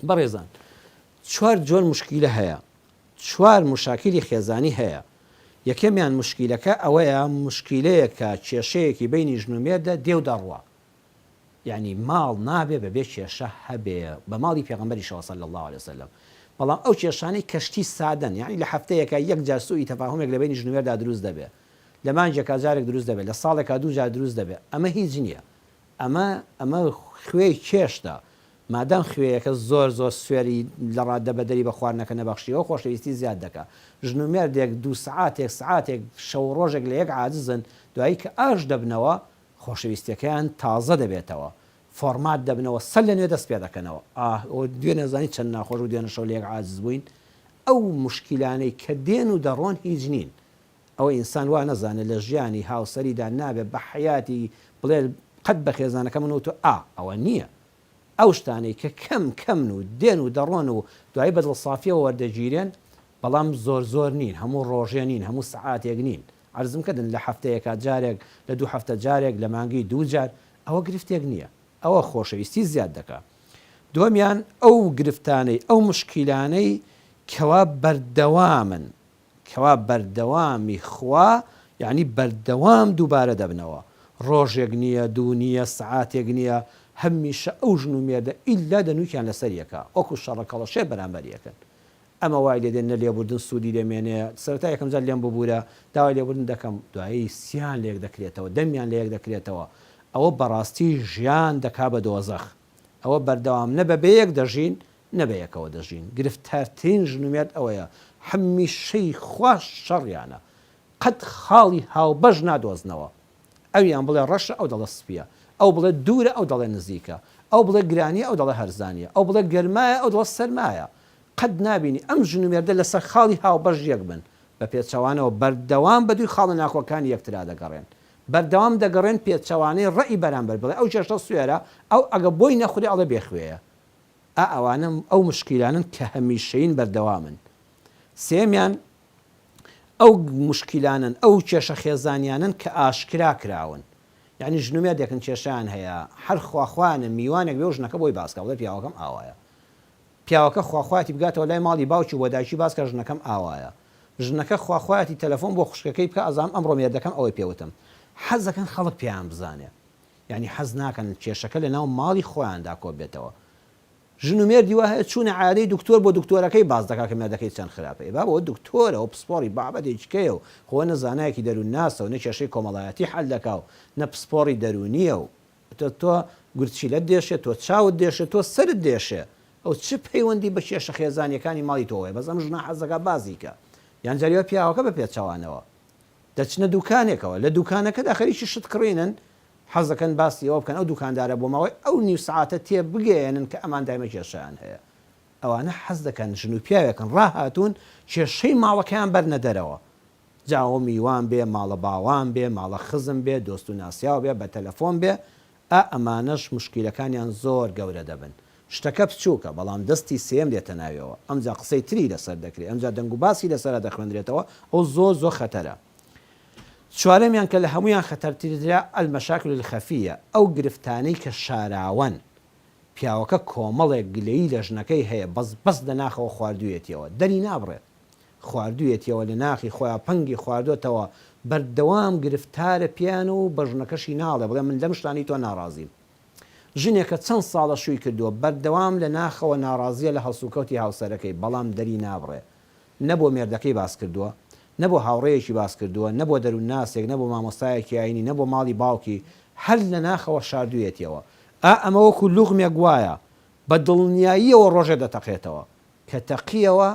بەڕێزان چوار جۆر مشکیلە هەیە، چوار مشاکلی خێزانی هەیە. یەکەمیان مشکیلەکە ئەوەیە مشکیلەیەکە کێشەیەکی بینی ژنومێردا دێو دەڕوە، یعنی ماڵ نابێ بەبێ کێشە هەبێ بە ماڵی پێغەمبەری صلی الله عليه وسلم. بەڵام ئەو کێشانەی کەشتی سادەن، یعنی لە هەفتەیەکە یەک جار سوئی تەفاهمێک لە بینی ژنوێردا دروست دەبێت، لە مانجێکا جارێک دروست دەبێت، لە ساڵێکا دوو جار دروست دەبێت. ئەمە هیچ نییە، ئەمە خوێی کێشتە. مادام خوێیەکە زۆر سوێری لە ڕاددە بەدەری بە خواردنەکە نەبەخشیەوە خۆشەویستی زیاد دەکات. ژنومێردێک دو سعاتێک شەو ڕۆژێک لە یەک عاجزن، دوایی کە ئاش دەبنەوە خۆشەویستیەکەیان تازە دەبێتەوە، فۆرمات دەبنەوە، سەر لە نوێ دەست پێ دەکەنەوە. دوێ نەزانی چەند ناخۆش و دوێنە شەو لە یەک عاجز بووین. ئەو مشکیلانەی کە دێن و دەڕۆن هیچ نین. ئەوە ئینسان وا نەزانێت لە ژیانی هاوسەریدا نابێت بە حیاتی بڵێ قەت بە خێزانەکە من و تۆ ئەوە نییە. ئەو شتانەی کە کەمن و دێن و دەڕۆن و دوایی بەدڵ سافیەوە وەردەگیرێن، بەڵام زۆر نین، هەموو ڕۆژێ نین، هەموو سعاتێک نین. عەرزم کردن لە هەفتەیەکە جارێک، لە دوو هەفتە جارێک، لە مانگی دوو جار، ئەوە گرفتێک نییە، ئەوە خۆشەویستی زیاد دەکات. دومیان ئەو گرفتانەی ئەو مشکیلانەی کەوا بەردەوامن، کەوا بەردەوامی خوا، یعنی بەردەوام دووبارە دەبنەوە، ڕۆژێک نییە، دوو نییە، سعاتێک نییە، هەمیشە ئەو ژنومێردە ئیلا دەنووکیان لەسەریەکە، وەکو شەڕەکەڵەشێ بەرامبەریەکەن. ئەمە وای لێ دێن نە لێبوردن سوودی دەمێنێ، سەرەتا یەکەم جار لێم ببوورە، داوای لێبوردن دەکەم، دوایی سییان لێک دەکرێتەوە، دەمیان لە یەک دەکرێتەوە. ئەوە بەڕاستی ژیان دەکا بە دۆزەخ. ئەوە بەردەوام نە بە بەیەک دەژین، نە بە یەکەوە دەژین. گرفتارترین ژنومێرد ئەوەیە، هەمیشەی خوش شەڕیانە، قەت خاڵی هاوبەش نادۆزنەوە. ئەویان بڵێ ڕەشە، ئەو دەڵە سپیە، ئەو بڵێ دوورە، ئەو دەڵێ نزیکە، ئەو بڵێ گرانیە، ئەو دەڵێ هەرزانیە، ئەو بڵێ گەرمایە، ئەو دڵە سەرمایە. قەت نابینی ئەم ژنومێردە لەسەر خاڵی هاوبەش یەک بن، بە پێچەوانەوە بەردەوام بە دووی خاڵە ناکۆکانی یەکترا دەگەڕێن، بەردەوام دەگەڕێن پێچەوانەی ڕەئی بەرامبەر بڵێ ئەو چێشتە سوێرە، ئەو ئەگە بۆی نەخوری ئەڵێ بێخوێیە. ئەوانە ئەو مشکیلانن کە هەمیشەین بەردەوامن. سێمیان ئەو مشکیلانن، ئەو کێشە خێزانیانن کە ئاشکرا کراون. یعنی ژنومێردێکن کێشیان هەیە، هەر خواخوانە میوانێک بێ ژنەکە بۆی باسکە، بڵێ پیاوەکەم ئاوایە، پیاوەکە خواخواتی بگاتەوە لای ماڵی باوکی بۆ دایکی باسکە ژنەکەم ئاوایە، ژنەکە خواخواتی تەلەفۆن بۆ خوشکەکەی بکە، ئەزانم ئەمڕۆ مێردەکەم ئەوەی پێوتم. حەزەکەن خەڵک پێیان بزانێ، یعنی حەز ناکەن کێشەکە لە ناو ماڵی خۆیاندا کۆ بێتەوە. ژنومێردی وا هەیە چوونە عادەی دکتۆر بۆ دکتۆرەکەی باز دەکا کە مێردەکەی چەند خراپەیە، با بۆ دکتۆرە و پسپۆری بابەتێکیکەیە و خۆ نەزانایەکی دەروون ناسە و نە کێشەی کۆمەڵایەتی حەل دەکا و نە پسپۆری دەرونیە و تۆ گورچیلەت دێشێت، تۆ چاوت دێشێت، تۆ سەرت دێشێ، ئەو چ پەیوەندی بە کێشە خێزانیەکانی ماڵی تۆوەیە؟ بەس ئەم ژنە حەزەکە بازیکە، یان جاریوە پیاوەکە بە پێچەوانەوە دەچنە دوکانێکەوە، لە دوکانەکەدا خەریکی شت کڕێنن، حەزەکەن باسی ئەوە بکەن، ئەو دوکاندارە بۆ ماوەی ئەو نیو سعاتە تێ بگەێنن کە ئەمان دایمە کێشەیان هەیە. ئەوانە حەز دەکەن ژن و پیاوێکن ڕاهاتوون کێشەی ماڵەکەیان بەرنەدەرەوە، جاوە میوان بێ، ماڵە باوان بێ، ماڵە خزم بێ، دۆست و ناسیاو بێ، بە تەلەفۆن بێ. ئەمانەش مشکیلەکانیان زۆر گەورە دەبن. شتەکە بچووکە، بەڵام دەستی سێم دێتە ناویەوە، ئەمجا قسەی تری لەسەر دەکرێت، ئەمجا دەنگ و باسی لەسەر دەخوێنرێتەوە، ئەو زۆر خەتەرە. چوارەمیان کە لە هەمویان خەتەرترا ئەلمەشاکل الخەفیە، ئەو گرفتانەی کە شاراون، پیاوەکە کۆمەڵێک گلەیی لە ژنەکەی هەیە، بەس لەناخەوە خواردوویەتیەوە، دەری نابڕێت، خواردوویەتیەوە لە ناخی خۆیان پەنگی خواردوێتەوە، بەردەوام گرفتارە پیان و بە ژنەکەشی ناڵێ بڵێ من لەم شتانی تۆ ناڕازیم. ژنێکە چەند ساڵە شووی کردووە، بەردەوام لە ناخەوە ناڕازیە لە هەڵسوکەوتی هاوسەرەکەی، بەڵام دەری نابڕێ، نەبوو مێردەکەی باس کردووە، نەبوو هاوڕێیەکی باس کردووە، نەبوو دەروون ناسێک، نەبوو مامۆستایەکی ئاینی، نەبوو ماڵی باوکی، هەر لە ناخەوە شاردوویەتیەوە. ئەمە وەکو لوغمێک وایە، بە دڵنیاییەوە ڕۆژێ دەتەقێتەوە، کە تەقیەوە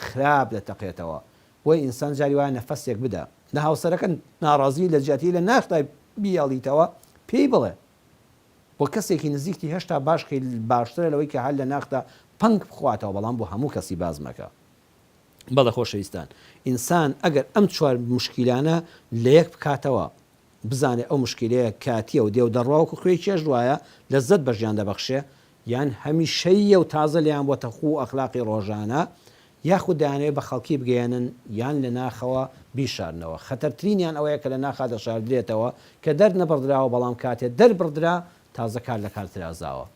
خراپ دەتەقێتەوە. بۆی ئینسان جاری وایە نەفەسێک بدە، لە هاوسەرەکە ناڕازی لە جیاتی لە ناخدای بیاڵیتەوە پێی بڵێ، بۆ کەسێکی نزیکتی هێشتا باشترە لەوەی کە هەر لە ناخدا پەنگ بخواتەوە، بەڵام بۆ هەموو کەسی باز مەکە. بەڵێ خۆشەویستان، ئینسان ئەگەر ئەم چوار مشکیلانە لە یەک بکاتەوە، بزانێ ئەو مشکلەیە کاتیە و دێو دەڕواوکو خوێی چێژ وایە لەزەت بە ژیان دەبەخشێ، یان هەمیشەیە و تازە لیان بۆتە خو ئەخلاقی ڕۆژانە، یاخود دەیانەوێت بە خەڵکی بگەێنن یان لە ناخەوە بیشارنەوە. خەتەرترینیان ئەوەیە کە لە ناخا دەشاردرێتەوە کە دەر نەبڕدراوە، بەڵام کاتێ دەربڕدرا تازە کار لە کار ترازاوە.